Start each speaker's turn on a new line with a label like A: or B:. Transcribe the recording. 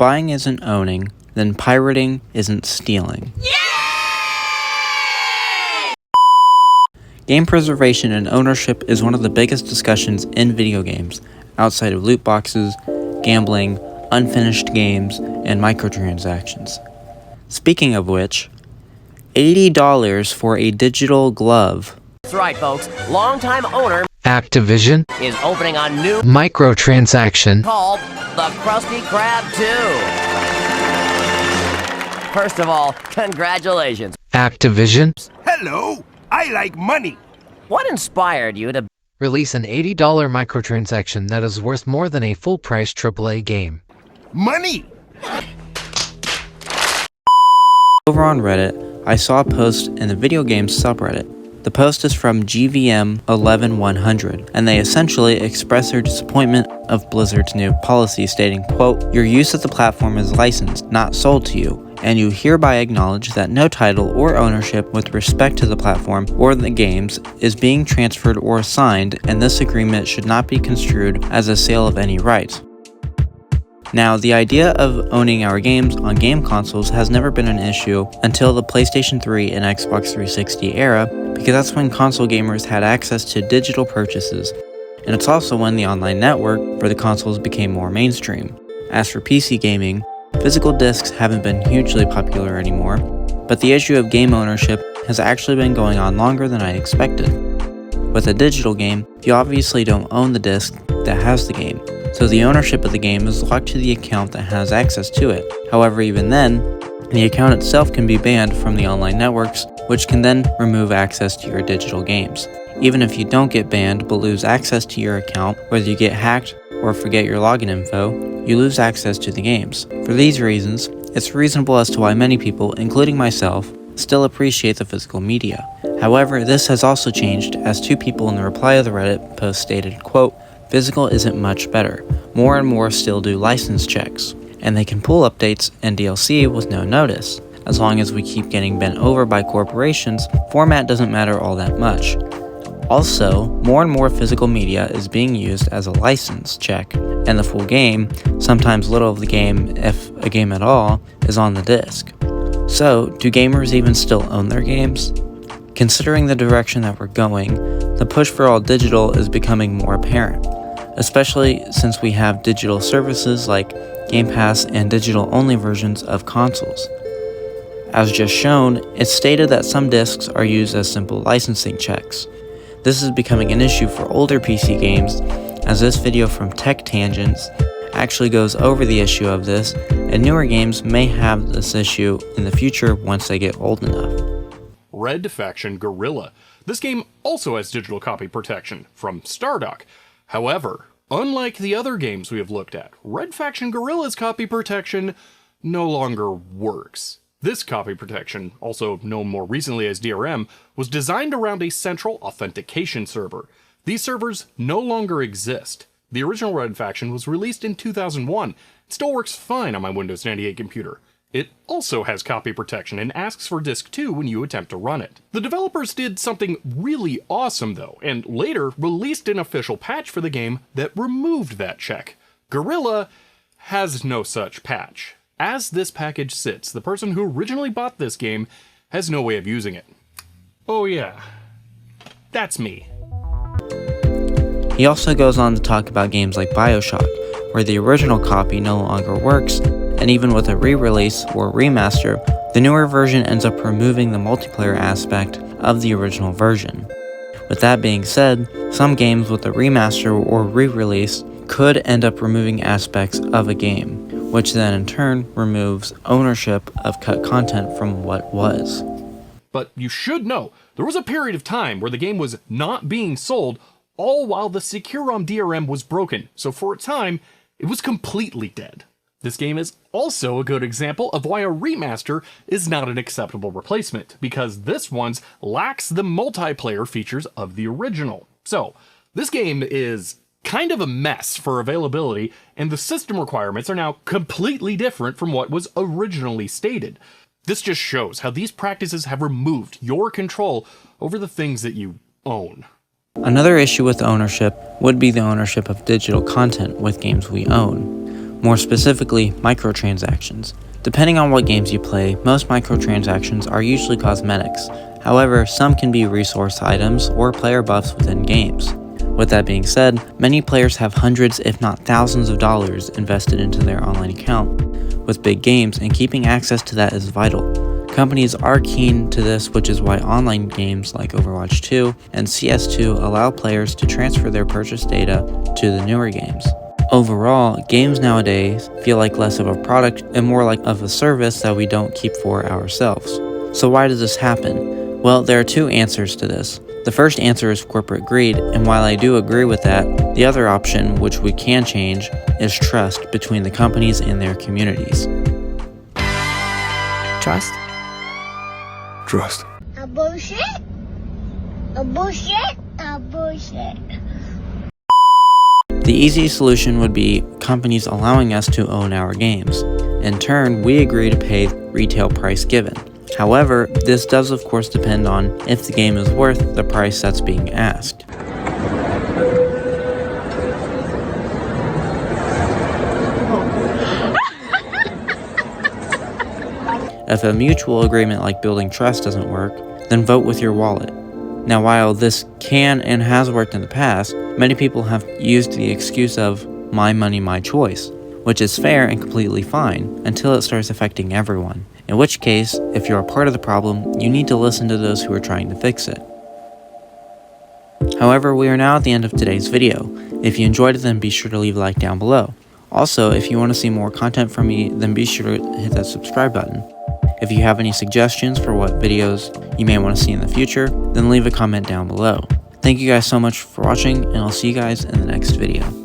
A: buying isn't owning, then pirating isn't stealing. Game preservation and ownership is one of the biggest discussions in video games, outside of loot boxes, gambling, unfinished games, and microtransactions. Speaking of which, $80 for a digital glove.
B: That's right, folks. Longtime owner
C: Activision
B: is opening a new
C: microtransaction
B: called the Krusty Krab 2. First of all, congratulations.
C: Activision
D: Hello, I like money.
B: What inspired you to
C: release an $80 microtransaction that is worth more than a full-price AAA game.
D: Money!
A: Over on Reddit, I saw a post in the video games subreddit. The post is from GVM11100, and they essentially express their disappointment of Blizzard's new policy stating, quote, "Your use of the platform is licensed, not sold to you, and you hereby acknowledge that no title or ownership with respect to the platform or the games is being transferred or assigned, and this agreement should not be construed as a sale of any rights." Now, the idea of owning our games on game consoles has never been an issue until the PlayStation 3 and Xbox 360 era, because that's when console gamers had access to digital purchases, and it's also when the online network for the consoles became more mainstream. As for PC gaming, physical discs haven't been hugely popular anymore, but the issue of game ownership has actually been going on longer than I expected. With a digital game, you obviously don't own the disc that has the game, so the ownership of the game is locked to the account that has access to it. However, even then, the account itself can be banned from the online networks, which can then remove access to your digital games. Even if you don't get banned but lose access to your account, whether you get hacked or forget your login info, you lose access to the games. For these reasons, it's reasonable as to why many people, including myself, still appreciate the physical media. However, this has also changed as two people in the reply of the Reddit post stated, quote, "Physical isn't much better. More and more still do license checks, and they can pull updates and DLC with no notice. As long as we keep getting bent over by corporations, format doesn't matter all that much. Also, more and more physical media is being used as a license check, and the full game, sometimes little of the game, if a game at all, is on the disc. So, do gamers even still own their games? Considering the direction that we're going, the push for all digital is becoming more apparent, especially since we have digital services like Game Pass and digital-only versions of consoles. As just shown, it's stated that some discs are used as simple licensing checks. This is becoming an issue for older PC games, as this video from Tech Tangents actually goes over the issue of this, and newer games may have this issue in the future once they get old enough.
E: Red Faction Guerrilla. This game also has digital copy protection from Stardock. However, unlike the other games we have looked at, Red Faction Guerrilla's copy protection no longer works. This copy protection, also known more recently as DRM, was designed around a central authentication server. These servers no longer exist. The original Red Faction was released in 2001. It still works fine on my Windows 98 computer. It also has copy protection and asks for disk 2 when you attempt to run it. The developers did something really awesome though, and later released an official patch for the game that removed that check. Guerrilla has no such patch. As this package sits, the person who originally bought this game has no way of using it. Oh yeah, that's me.
A: He also goes on to talk about games like BioShock, where the original copy no longer works, and even with a re-release or remaster, the newer version ends up removing the multiplayer aspect of the original version. With that being said, some games with a remaster or re-release could end up removing aspects of a game, which then in turn removes ownership of cut content from what was.
E: But you should know, there was a period of time where the game was not being sold, all while the Securom DRM was broken, so for a time, it was completely dead. This game is also a good example of why a remaster is not an acceptable replacement, because this one lacks the multiplayer features of the original. So, this game is kind of a mess for availability, and the system requirements are now completely different from what was originally stated. This just shows how these practices have removed your control over the things that you own.
A: Another issue with ownership would be the ownership of digital content with games we own. more specifically microtransactions. Depending on what games you play, most microtransactions are usually cosmetics. However, some can be resource items or player buffs within games. With that being said, many players have hundreds if not thousands of dollars invested into their online account with big games, and keeping access to that is vital. Companies are keen to this, which is why online games like Overwatch 2 and CS2 allow players to transfer their purchase data to the newer games. Overall, games nowadays feel like less of a product and more like of a service that we don't keep for ourselves. So why does this happen? Well, there are two answers to this. The first answer is corporate greed, and while I do agree with that, the other option, which we can change, is trust between the companies and their communities.
B: Trust?
D: Trust.
F: A bullshit? A bullshit? A bullshit.
A: The easy solution would be companies allowing us to own our games. In turn, we agree to pay retail price given. However, this does of course depend on if the game is worth the price that's being asked. If a mutual agreement like building trust doesn't work, then vote with your wallet. Now, while this can and has worked in the past, many people have used the excuse of my money, my choice, which is fair and completely fine until it starts affecting everyone. In which case, if you're a part of the problem, you need to listen to those who are trying to fix it. However, we are now at the end of today's video. If you enjoyed it, then be sure to leave a like down below. Also, if you want to see more content from me, then be sure to hit that subscribe button. If you have any suggestions for what videos you may want to see in the future, then leave a comment down below. Thank you guys so much for watching, and I'll see you guys in the next video.